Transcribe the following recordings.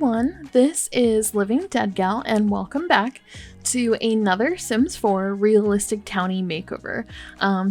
everyone, this is Living Dead Gal and welcome back to another Sims 4 realistic townie makeover.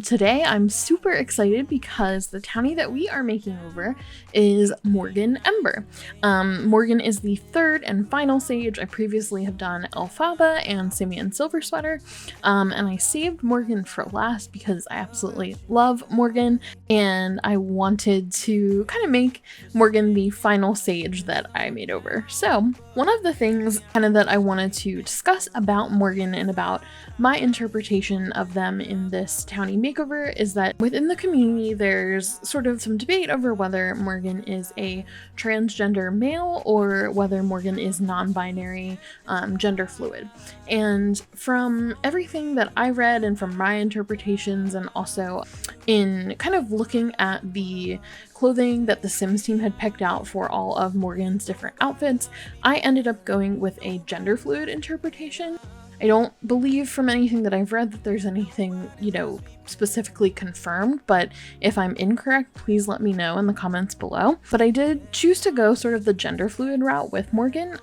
Today I'm super excited because the townie that we are making over is Morgyn Ember. Morgyn is the third and final sage. I previously have done Elphaba and Simeon Silver Sweater, and I saved Morgyn for last because I absolutely love Morgyn and I wanted to kind of make Morgyn the final sage that I made over. So one of the things kind of that I wanted to discuss about Morgyn and about my interpretation of them in this townie makeover is that within the community there's sort of some debate over whether Morgyn is a transgender male or whether Morgyn is non-binary, gender fluid. And from everything that I read and from my interpretations, and also in kind of looking at the clothing that the Sims team had picked out for all of Morgyn's different outfits, I ended up going with a gender fluid interpretation. I don't believe from anything that I've read that there's anything, specifically confirmed, but if I'm incorrect, please let me know in the comments below. But I did choose to go sort of the gender fluid route with Morgyn.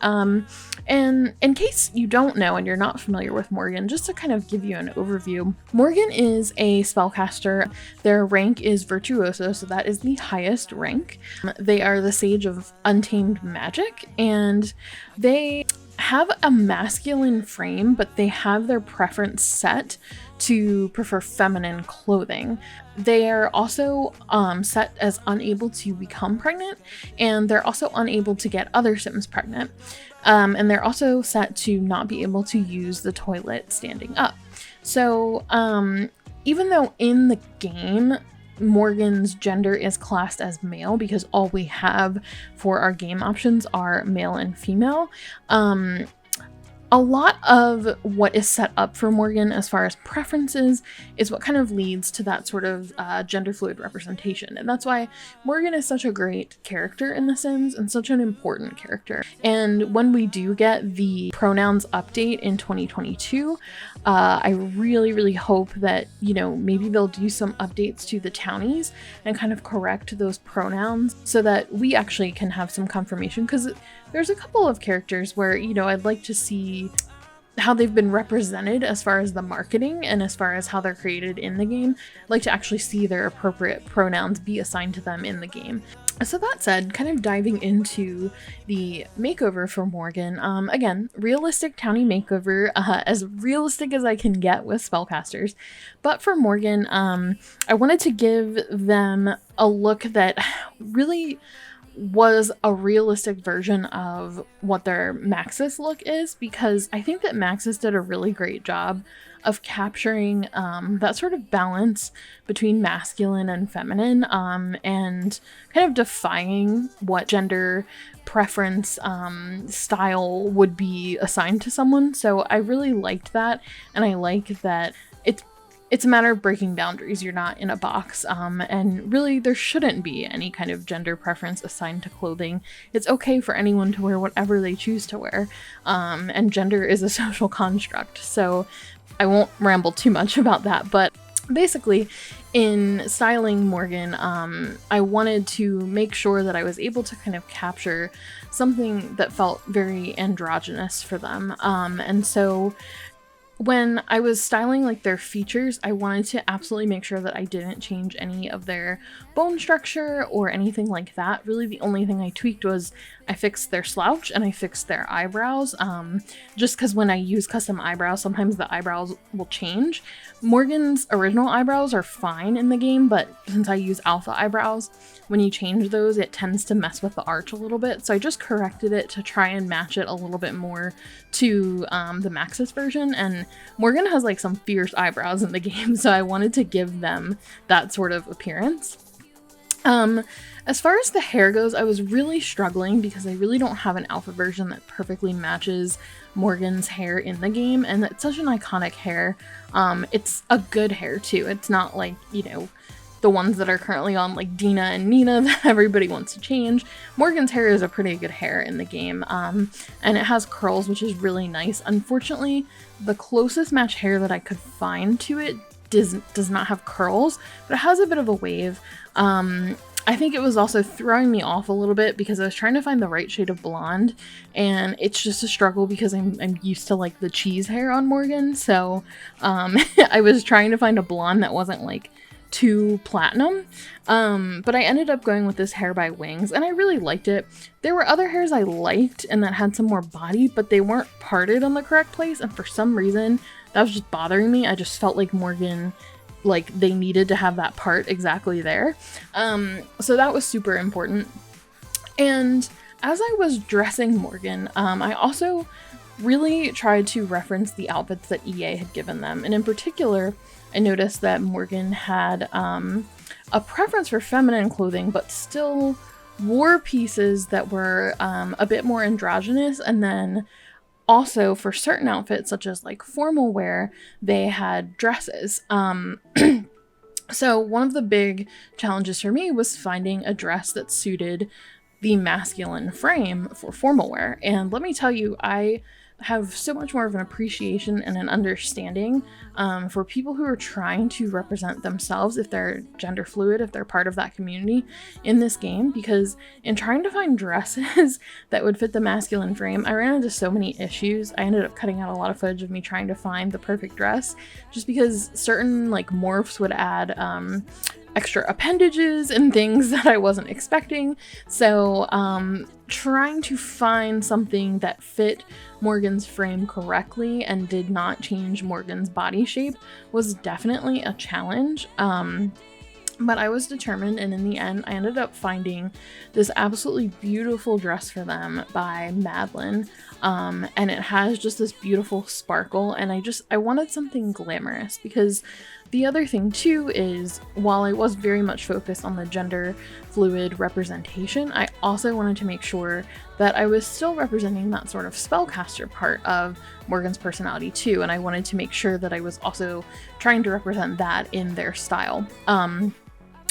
And in case you don't know and you're not familiar with Morgyn, just to kind of give you an overview, Morgyn is a spellcaster. Their rank is Virtuoso, so that is the highest rank. They are the Sage of Untamed Magic, and they have a masculine frame, but they have their preference set to prefer feminine clothing. They are also set as unable to become pregnant, and they're also unable to get other Sims pregnant. And they're also set to not be able to use the toilet standing up. So even though in the game Morgyn's gender is classed as male because all we have for our game options are male and female, a lot of what is set up for Morgyn as far as preferences is what kind of leads to that sort of gender fluid representation. And that's why Morgyn is such a great character in The Sims and such an important character. And when we do get the pronouns update in 2022, I really hope that, maybe they'll do some updates to the townies and kind of correct those pronouns so that we actually can have some confirmation, because there's a couple of characters where, I'd like to see how they've been represented as far as the marketing and as far as how they're created in the game. I'd like to actually see their appropriate pronouns be assigned to them in the game. So that said, kind of diving into the makeover for Morgyn, again, realistic townie makeover, as realistic as I can get with spellcasters. But for Morgyn, I wanted to give them a look that really was a realistic version of what their Maxis look is, because I think that Maxis did a really great job of capturing that sort of balance between masculine and feminine, and kind of defying what gender preference style would be assigned to someone. So I really liked that, and I like that it's a matter of breaking boundaries. You're not in a box, and really there shouldn't be any kind of gender preference assigned to clothing. It's okay for anyone to wear whatever they choose to wear, and gender is a social construct. So I won't ramble too much about that, but basically in styling Morgyn, I wanted to make sure that I was able to kind of capture something that felt very androgynous for them, and so when I was styling like their features, I wanted to absolutely make sure that I didn't change any of their bone structure or anything like that. Really the only thing I tweaked was I fixed their slouch and I fixed their eyebrows, just because when I use custom eyebrows, sometimes the eyebrows will change. Morgyn's original eyebrows are fine in the game, but since I use alpha eyebrows, when you change those, it tends to mess with the arch a little bit. So I just corrected it to try and match it a little bit more to the Maxis version. And Morgyn has like some fierce eyebrows in the game, so I wanted to give them that sort of appearance. As far as the hair goes, I was really struggling because I really don't have an alpha version that perfectly matches Morgyn's hair in the game, and it's such an iconic hair. It's a good hair too. It's not like, the ones that are currently on like Dina and Nina that everybody wants to change. Morgyn's hair is a pretty good hair in the game, and it has curls, which is really nice. Unfortunately, the closest match hair that I could find to it does not have curls, but it has a bit of a wave. I think it was also throwing me off a little bit because I was trying to find the right shade of blonde, and it's just a struggle because I'm used to like the cheese hair on Morgyn. So I was trying to find a blonde that wasn't like too platinum, but I ended up going with this hair by Wings, and I really liked it. There were other hairs I liked and that had some more body, but they weren't parted in the correct place, and for some reason that was just bothering me. I just felt like Morgyn, like they needed to have that part exactly there. So that was super important. And as I was dressing Morgyn, I also really tried to reference the outfits that EA had given them. And in particular, I noticed that Morgyn had a preference for feminine clothing, but still wore pieces that were a bit more androgynous. And then also for certain outfits, such as like formal wear, they had dresses. So one of the big challenges for me was finding a dress that suited the masculine frame for formal wear. And let me tell you, I have so much more of an appreciation and an understanding for people who are trying to represent themselves, if they're gender fluid, if they're part of that community in this game, because in trying to find dresses that would fit the masculine frame, I ran into so many issues. I ended up cutting out a lot of footage of me trying to find the perfect dress, just because certain like morphs would add extra appendages and things that I wasn't expecting. So trying to find something that fit Morgyn's frame correctly and did not change Morgyn's body shape was definitely a challenge. But I was determined, and in the end I ended up finding this absolutely beautiful dress for them by Madeline, and it has just this beautiful sparkle, and I wanted something glamorous, because the other thing too is, while I was very much focused on the gender fluid representation, I also wanted to make sure that I was still representing that sort of spellcaster part of Morgyn's personality too, and I wanted to make sure that I was also trying to represent that in their style.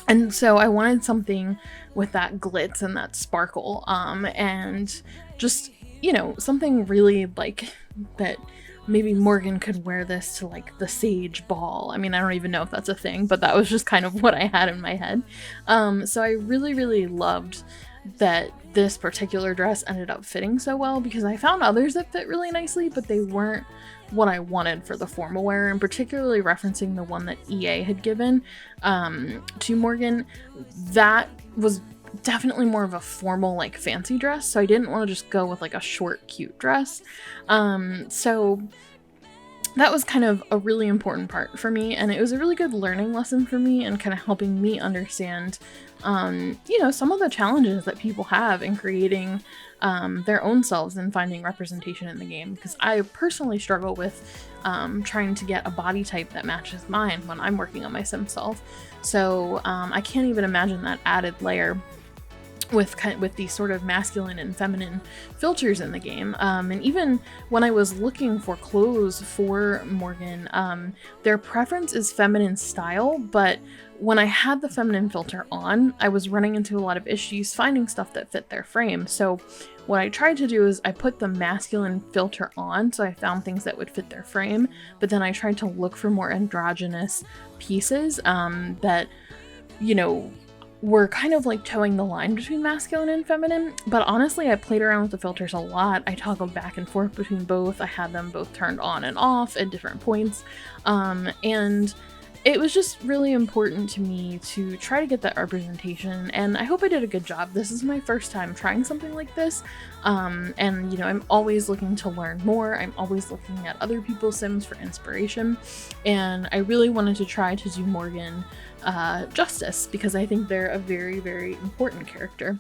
And so I wanted something with that glitz and that sparkle, and just, you know, something really like that. Maybe Morgyn could wear this to like the Sage Ball. I mean, I don't even know if that's a thing, but that was just kind of what I had in my head. So I really, really loved that this particular dress ended up fitting so well, because I found others that fit really nicely, but they weren't what I wanted for the formal wear, and particularly referencing the one that EA had given to Morgyn. That was definitely more of a formal, like fancy dress, so I didn't want to just go with like a short cute dress. So that was kind of a really important part for me, and it was a really good learning lesson for me, and kind of helping me understand you know, some of the challenges that people have in creating their own selves and finding representation in the game, because I personally struggle with trying to get a body type that matches mine when I'm working on my sim self. So I can't even imagine that added layer with these sort of masculine and feminine filters in the game. And even when I was looking for clothes for Morgyn, their preference is feminine style, but when I had the feminine filter on, I was running into a lot of issues finding stuff that fit their frame. So what I tried to do is I put the masculine filter on, so I found things that would fit their frame, but then I tried to look for more androgynous pieces that, you know, were kind of like towing the line between masculine and feminine. But honestly, I played around with the filters a lot. I toggled back and forth between both. I had them both turned on and off at different points. And it was just really important to me to try to get that representation, and I hope I did a good job. This is my first time trying something like this, and you know, I'm always looking to learn more. I'm always looking at other people's sims for inspiration, and I really wanted to try to do Morgyn justice, because I think they're a very, very important character.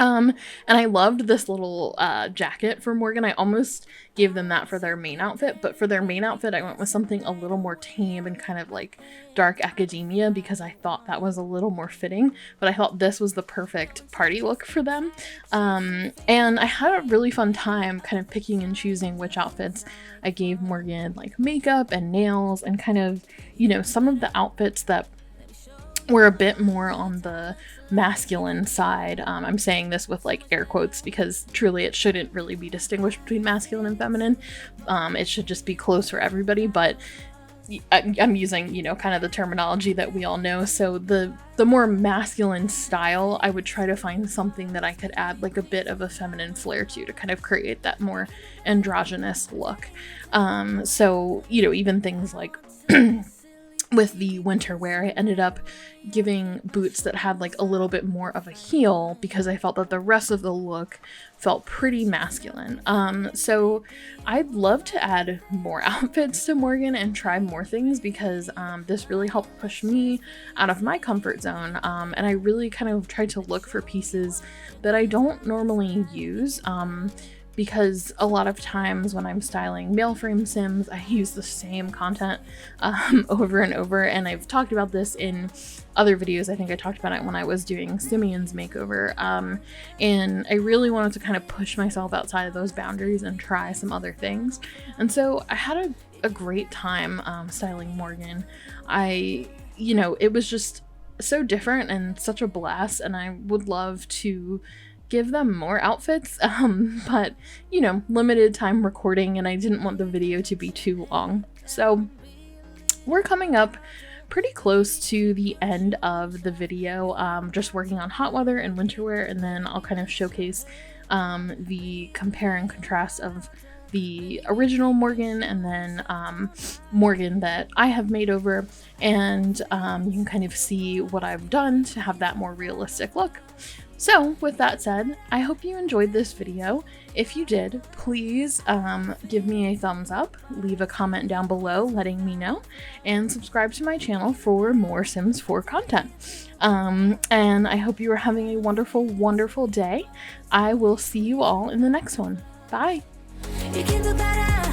And I loved this little jacket for Morgyn. I almost gave them that for their main outfit, but for their main outfit I went with something a little more tame and kind of like dark academia, because I thought that was a little more fitting, but I thought this was the perfect party look for them. And I had a really fun time kind of picking and choosing which outfits I gave Morgyn, like makeup and nails, and kind of, you know, some of the outfits that were a bit more on the masculine side. I'm saying this with like air quotes, because truly it shouldn't really be distinguished between masculine and feminine. It should just be close for everybody, but I'm using, you know, kind of the terminology that we all know. So the more masculine style, I would try to find something that I could add like a bit of a feminine flair to kind of create that more androgynous look. So, you know, even things like with the winter wear, I ended up giving boots that had like a little bit more of a heel because I felt that the rest of the look felt pretty masculine. So I'd love to add more outfits to Morgyn and try more things because this really helped push me out of my comfort zone. And I really kind of tried to look for pieces that I don't normally use. Because a lot of times when I'm styling male frame sims, I use the same content over and over, and I've talked about this in other videos. I think I talked about it when I was doing Simeon's makeover, and I really wanted to kind of push myself outside of those boundaries and try some other things. And so I had a great time styling Morgyn. You know, it was just so different and such a blast, and I would love to give them more outfits, but you know, limited time recording and I didn't want the video to be too long. So we're coming up pretty close to the end of the video, just working on hot weather and winter wear, and then I'll kind of showcase the compare and contrast of the original Morgyn and then Morgyn that I have made over, and you can kind of see what I've done to have that more realistic look. So with that said, I hope you enjoyed this video. If you did, please give me a thumbs up, leave a comment down below letting me know, and subscribe to my channel for more Sims 4 content. And I hope you are having a wonderful, wonderful day. I will see you all in the next one. Bye! You can do better.